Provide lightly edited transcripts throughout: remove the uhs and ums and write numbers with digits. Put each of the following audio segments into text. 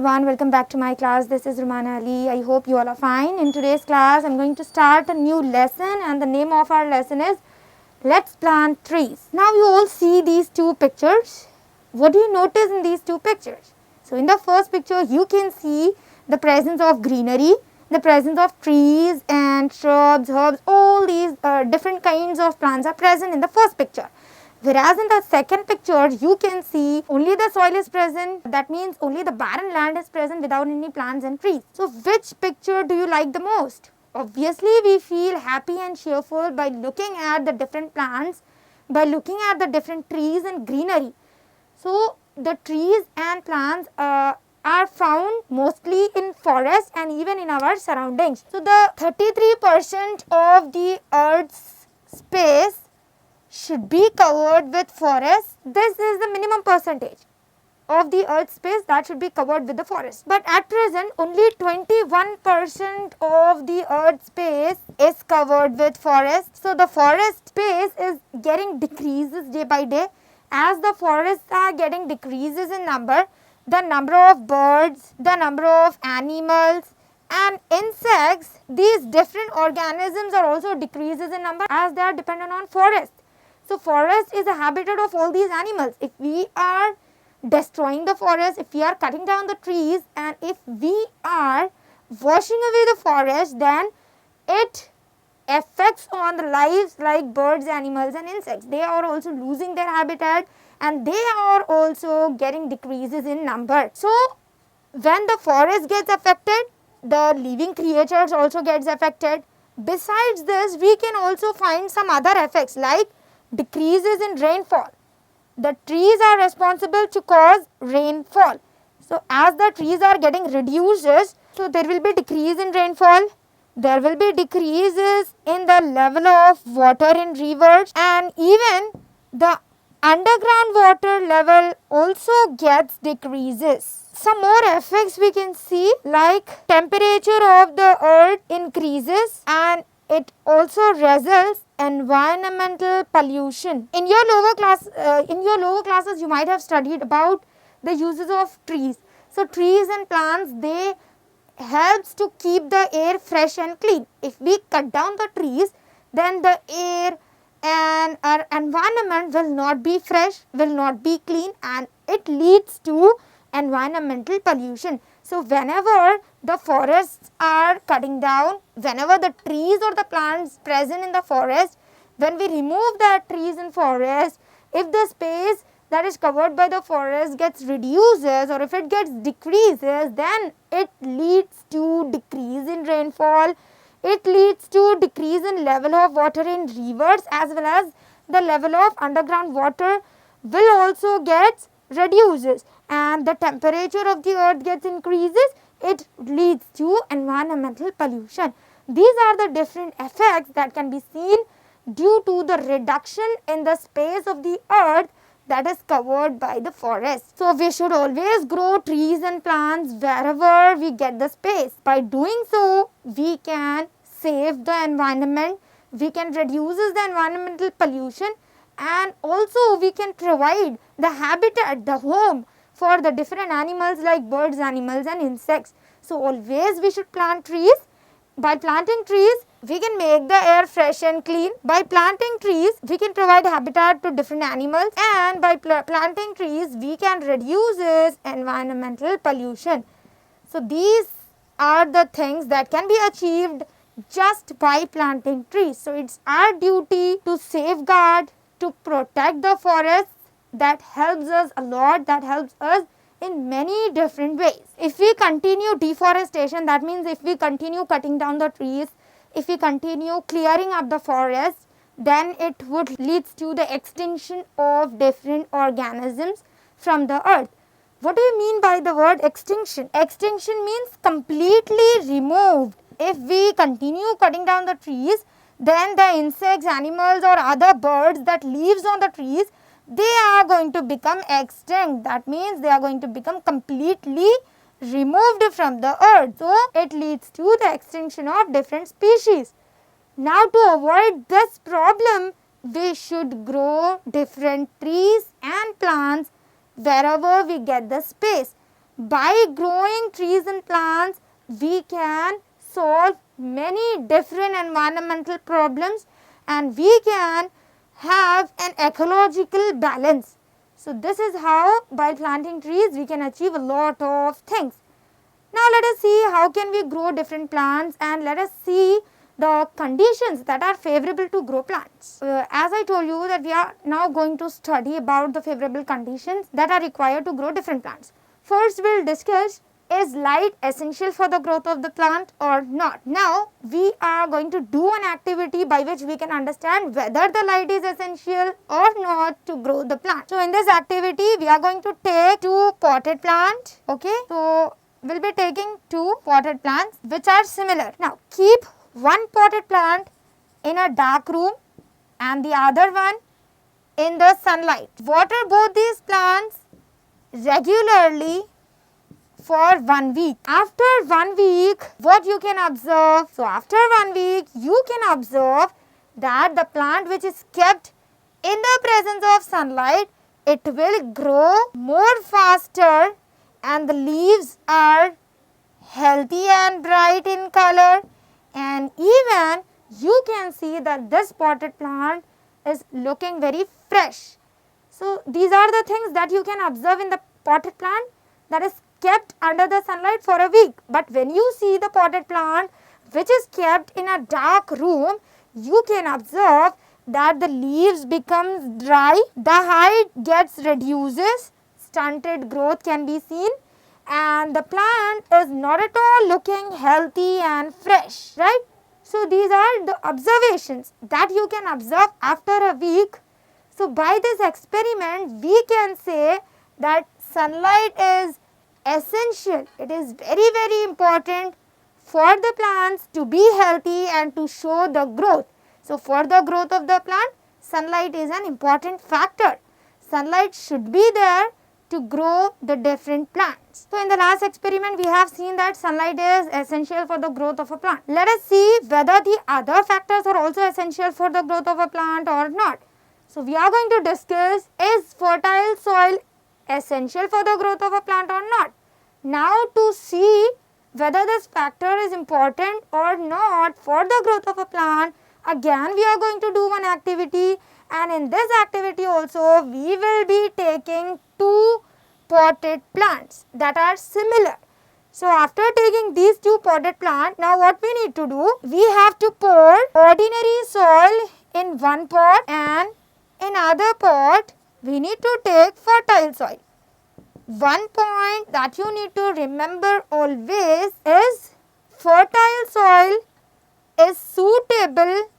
everyone, welcome back to my class. This is Rumana Ali. I hope you all are fine. In today's class, I am going to start a new lesson and the name of our lesson is Let's Plant Trees. Now you all see these two pictures. What do you notice in these two pictures? So in the first picture, you can see the presence of greenery, the presence of trees and shrubs, herbs, all these different kinds of plants are present in the first picture. Whereas in the second picture, you can see only the soil is present. That means only the barren land is present without any plants and trees. So which picture do you like the most? Obviously, we feel happy and cheerful by looking at the different plants, by looking at the different trees and greenery. So the trees and plants are found mostly in forest and even in our surroundings. So the 33% of the earth's space should be covered with forests. This is the minimum percentage of the earth space that should be covered with the forest. But at present, only 21% of the earth space is covered with forest. So the forest space is getting decreases day by day. As the forests are getting decreases in number, the number of birds, the number of animals and insects, these different organisms are also decreases in number as they are dependent on forest. So forest is a habitat of all these animals. If we are destroying the forest, if we are cutting down the trees and if we are washing away the forest, then it affects on the lives like birds, animals and insects. They are also losing their habitat and they are also getting decreases in number. So when the forest gets affected, the living creatures also gets affected. Besides this, we can also find some other effects like decreases in rainfall. The trees are responsible to cause rainfall. So as the trees are getting reduced, so there will be decrease in rainfall. There will be decreases in the level of water in rivers and even the underground water level also gets decreases. Some more effects we can see like temperature of the earth increases and it also results environmental pollution. In your lower classes, you might have studied about the uses of trees. So trees and plants, they helps to keep the air fresh and clean. If we cut down the trees, then the air and our environment will not be fresh, will not be clean and it leads to environmental pollution. So whenever the forests are cutting down, whenever the trees or the plants present in the forest, when we remove the trees and forest, if the space that is covered by the forest gets reduces or if it gets decreases, then it leads to decrease in rainfall, it leads to decrease in level of water in rivers as well as the level of underground water will also get reduces and the temperature of the earth gets increases, it leads to environmental pollution. These are the different effects that can be seen due to the reduction in the space of the earth that is covered by the forest. So we should always grow trees and plants wherever we get the space. By doing so, we can save the environment, we can reduce the environmental pollution and also we can provide the habitat, the home for the different animals like birds, animals and insects. So always we should plant trees. By planting trees, we can make the air fresh and clean. By planting trees, we can provide habitat to different animals and by planting trees, we can reduce environmental pollution. So these are the things that can be achieved just by planting trees. So it's our duty to safeguard, to protect the forests. That helps us a lot, that helps us in many different ways. If we continue deforestation, that means if we continue cutting down the trees, if we continue clearing up the forest, then it would lead to the extinction of different organisms from the earth. What do you mean by the word extinction? Extinction means completely removed. If we continue cutting down the trees, then the insects, animals or other birds that lives on the trees, they are going to become extinct. That means they are going to become completely removed from the earth. So it leads to the extinction of different species. Now to avoid this problem, we should grow different trees and plants wherever we get the space. by growing trees and plants, we can solve many different environmental problems and we can have an ecological balance. So, this is how by planting trees we can achieve a lot of things. Now, let us see how can we grow different plants and let us see the conditions that are favorable to grow plants. As I told you that we are now going to study about the favorable conditions that are required to grow different plants. First, we will discuss, is light essential for the growth of the plant or not? Now, we are going to do an activity by which we can understand whether the light is essential or not to grow the plant. So, in this activity, we are going to take 2 potted plants. Okay. So, we will be taking 2 potted plants which are similar. Now, keep one potted plant in a dark room and the other one in the sunlight. Water both these plants regularly for 1 week. After 1 week, what you can observe? So, after 1 week, you can observe that the plant which is kept in the presence of sunlight, it will grow more faster and the leaves are healthy and bright in color, and even you can see that this potted plant is looking very fresh. So, these are the things that you can observe in the potted plant that is kept under the sunlight for a week. But when you see the potted plant which is kept in a dark room, you can observe that the leaves becomes dry, the height gets reduces, stunted growth can be seen, and the plant is not at all looking healthy and fresh, right? So, these are the observations that you can observe after a week. So, by this experiment, we can say that sunlight is essential. It is very, very important for the plants to be healthy and to show the growth. So, for the growth of the plant, sunlight is an important factor. Sunlight should be there to grow the different plants. So, in the last experiment, we have seen that sunlight is essential for the growth of a plant. Let us see whether the other factors are also essential for the growth of a plant or not. So, we are going to discuss, is fertile soil essential for the growth of a plant or not? Now, to see whether this factor is important or not for the growth of a plant, again we are going to do one activity, and in this activity also we will be taking 2 potted plants that are similar. So, after taking these 2 potted plants, now what we need to do? We have to pour ordinary soil in one pot and in other pot we need to take fertile soil. One point that you need to remember always is fertile soil is suitable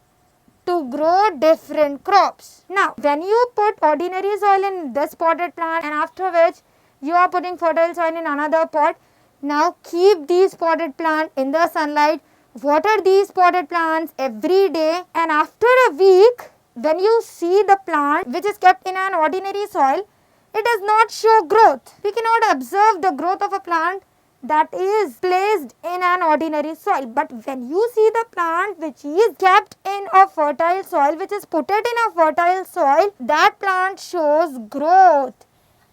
to grow different crops. Now, when you put ordinary soil in this potted plant and after which you are putting fertile soil in another pot, now keep these potted plants in the sunlight, water these potted plants every day, and after a week when you see the plant which is kept in an ordinary soil, it does not show growth. We cannot observe the growth of a plant that is placed in an ordinary soil. But when you see the plant which is kept in a fertile soil, which is put in a fertile soil, that plant shows growth,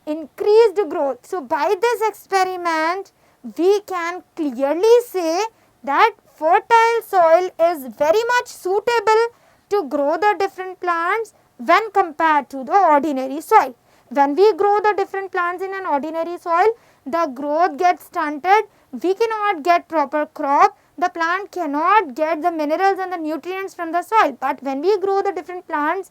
increased growth. So, by this experiment, we can clearly say that fertile soil is very much suitable to grow the different plants when compared to the ordinary soil. When we grow the different plants in an ordinary soil, the growth gets stunted, we cannot get proper crop, the plant cannot get the minerals and the nutrients from the soil. But when we grow the different plants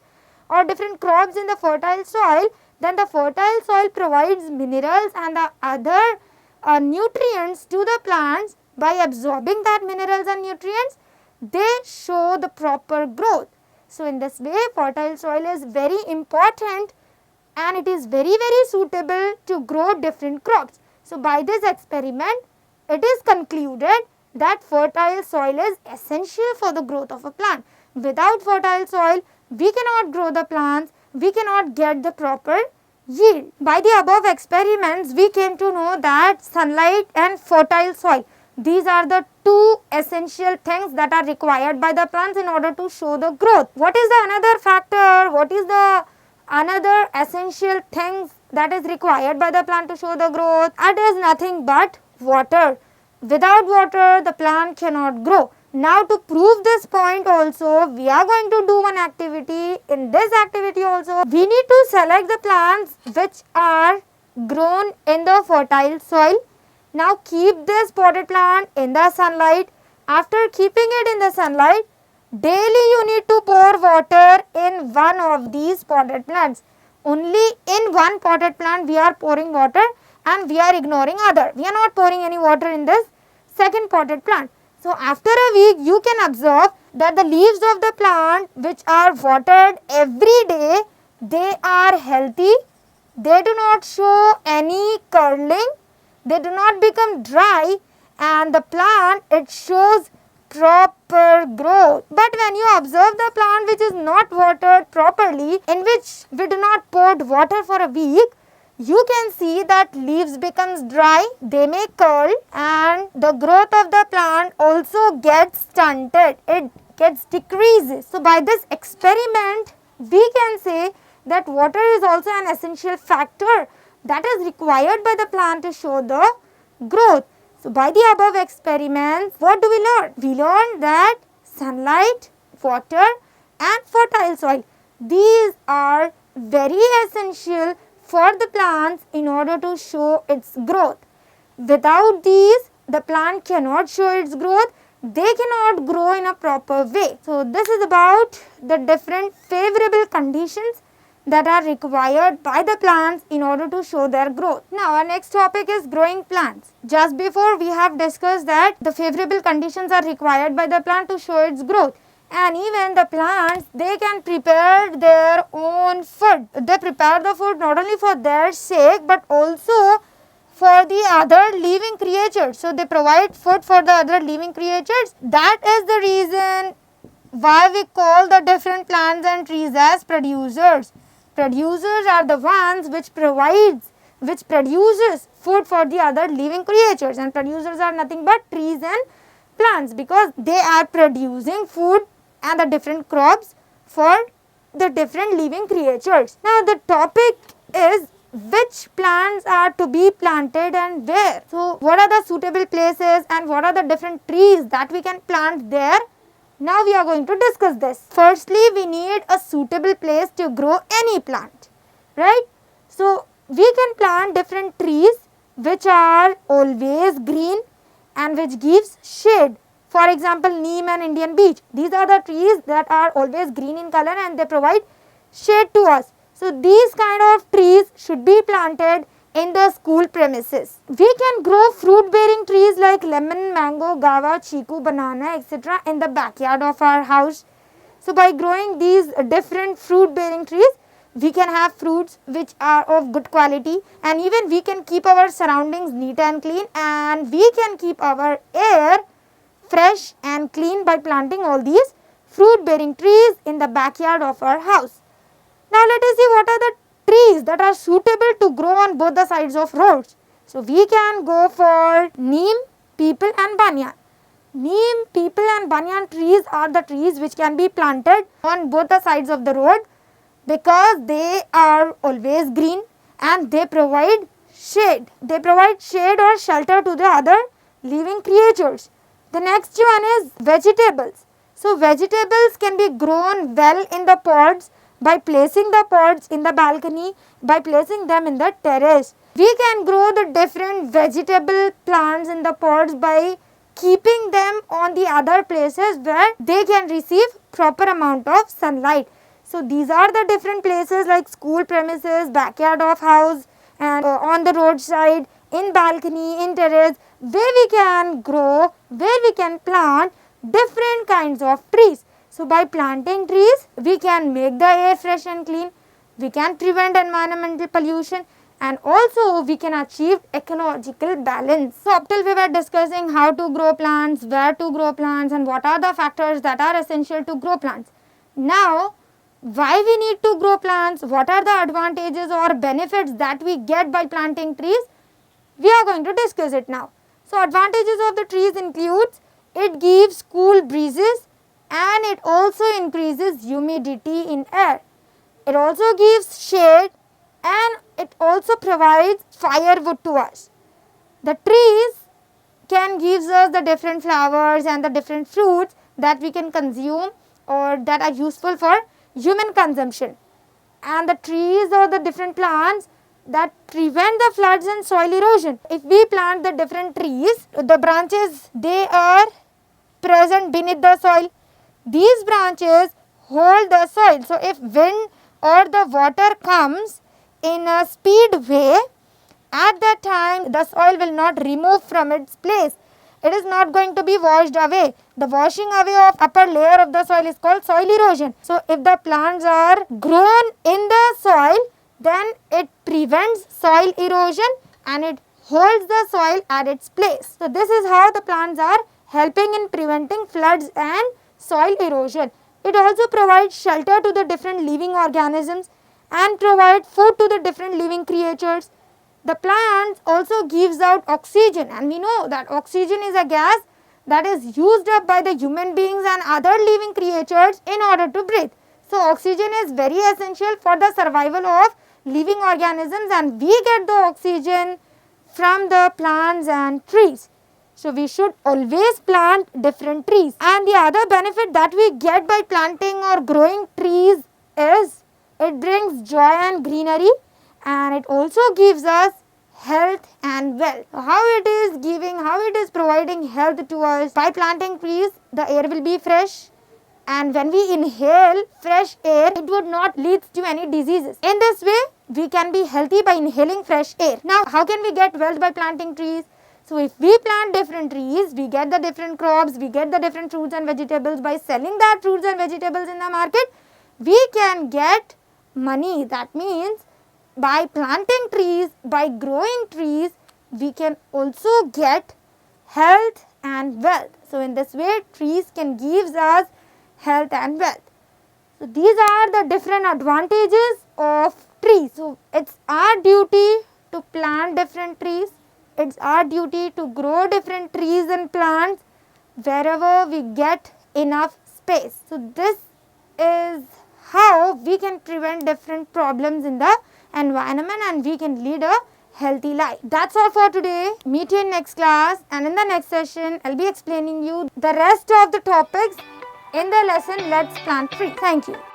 or different crops in the fertile soil, then the fertile soil provides minerals and the other nutrients to the plants. By absorbing that minerals and nutrients, they show the proper growth. So, in this way, fertile soil is very important and it is very, very suitable to grow different crops. So, by this experiment, it is concluded that fertile soil is essential for the growth of a plant. Without fertile soil, we cannot grow the plants, we cannot get the proper yield. By the above experiments, we came to know that sunlight and fertile soil, these are the 2 essential things that are required by the plants in order to show the growth. What is the another factor? What is the another essential essential things that is required by the plant to show the growth? It is nothing but water. Without water, the plant cannot grow. Now to prove this point also, we are going to do one activity. In this activity also, we need to select the plants which are grown in the fertile soil. Now keep this potted plant in the sunlight. After keeping it in the sunlight, daily you need to pour water in one of these potted plants. Only in one potted plant we are pouring water and we are ignoring other. We are not pouring any water in this second potted plant. So after a week you can observe that the leaves of the plant which are watered every day, they are healthy. They do not show any curling. They do not become dry, and the plant, it shows proper growth. But when you observe the plant which is not watered properly, in which we do not pour water for a week, you can see that leaves becomes dry, they may curl, and the growth of the plant also gets stunted, it gets decreases. So by this experiment, we can say that water is also an essential factor that is required by the plant to show the growth. So by the above experiments, what do we learn? We learn that sunlight, water and fertile soil, these are very essential for the plants in order to show its growth. Without these, the plant cannot show its growth. They cannot grow in a proper way. So this is about the different favorable conditions that are required by the plants in order to show their growth. Now our next topic is growing plants. Just before we have discussed that the favorable conditions are required by the plant to show its growth. And even the plants, they can prepare their own food. They prepare the food not only for their sake but also for the other living creatures. So they provide food for the other living creatures. That is the reason why we call the different plants and trees as producers. Producers are the ones which produces food for the other living creatures, and producers are nothing but trees and plants, because they are producing food and the different crops for the different living creatures. Now the topic is which plants are to be planted and where. So what are the suitable places and what are the different trees that we can plant there? Now we are going to discuss this. Firstly, we need a suitable place to grow any plant, right? So we can plant different trees which are always green and which gives shade. For example, neem and Indian beech. These are the trees that are always green in color and they provide shade to us. So these kind of trees should be planted in the school premises. We can grow fruit bearing trees like lemon, mango, guava, chiku, banana, etc. in the backyard of our house. So by growing these different fruit bearing trees, we can have fruits which are of good quality, and even we can keep our surroundings neat and clean, and we can keep our air fresh and clean by planting all these fruit bearing trees in the backyard of our house. Now let us see what are the trees that are suitable to grow on both the sides of roads. So we can go for neem, peepal and banyan. Neem, peepal and banyan trees are the trees which can be planted on both the sides of the road because they are always green and they provide shade. They provide shade or shelter to the other living creatures. The next one is vegetables. So vegetables can be grown well in the pots by placing the pots in the balcony, by placing them in the terrace. We can grow the different vegetable plants in the pots by keeping them on the other places where they can receive proper amount of sunlight. So these are the different places like school premises, backyard of house, and on the roadside, in balcony, in terrace, where we can grow, where we can plant different kinds of trees. So by planting trees, we can make the air fresh and clean, we can prevent environmental pollution, and also we can achieve ecological balance. So up till we were discussing how to grow plants, where to grow plants, and what are the factors that are essential to grow plants. Now, why we need to grow plants, what are the advantages or benefits that we get by planting trees, we are going to discuss it now. So advantages of the trees includes, it gives cool breezes and it also increases humidity in air. It also gives shade and it also provides firewood to us. The trees can give us the different flowers and the different fruits that we can consume or that are useful for human consumption. And the trees or the different plants that prevent the floods and soil erosion. If we plant the different trees, the branches, they are present beneath the soil. These branches hold the soil. So, if wind or the water comes in a speed way, at that time the soil will not remove from its place. It is not going to be washed away. The washing away of upper layer of the soil is called soil erosion. So, if the plants are grown in the soil, then it prevents soil erosion and it holds the soil at its place. So, this is how the plants are helping in preventing floods and soil erosion. It also provides shelter to the different living organisms and provide food to the different living creatures. The plants also gives out oxygen, and we know that oxygen is a gas that is used up by the human beings and other living creatures in order to breathe. So, oxygen is very essential for the survival of living organisms, and we get the oxygen from the plants and trees. So, we should always plant different trees. And the other benefit that we get by planting or growing trees is it brings joy and greenery, and it also gives us health and wealth. How it is providing health to us? By planting trees, the air will be fresh, and when we inhale fresh air, it would not lead to any diseases. In this way, we can be healthy by inhaling fresh air. Now, how can we get wealth by planting trees? So, if we plant different trees, we get the different crops, we get the different fruits and vegetables. By selling that fruits and vegetables in the market, we can get money. That means by planting trees, by growing trees, we can also get health and wealth. So, in this way, trees can give us health and wealth. So, these are the different advantages of trees. So, it's our duty to plant different trees. It's our duty to grow different trees and plants wherever we get enough space. So, this is how we can prevent different problems in the environment and we can lead a healthy life. That's all for today. Meet you in next class, and in the next session, I'll be explaining you the rest of the topics in the lesson Let's Plant Trees. Thank you.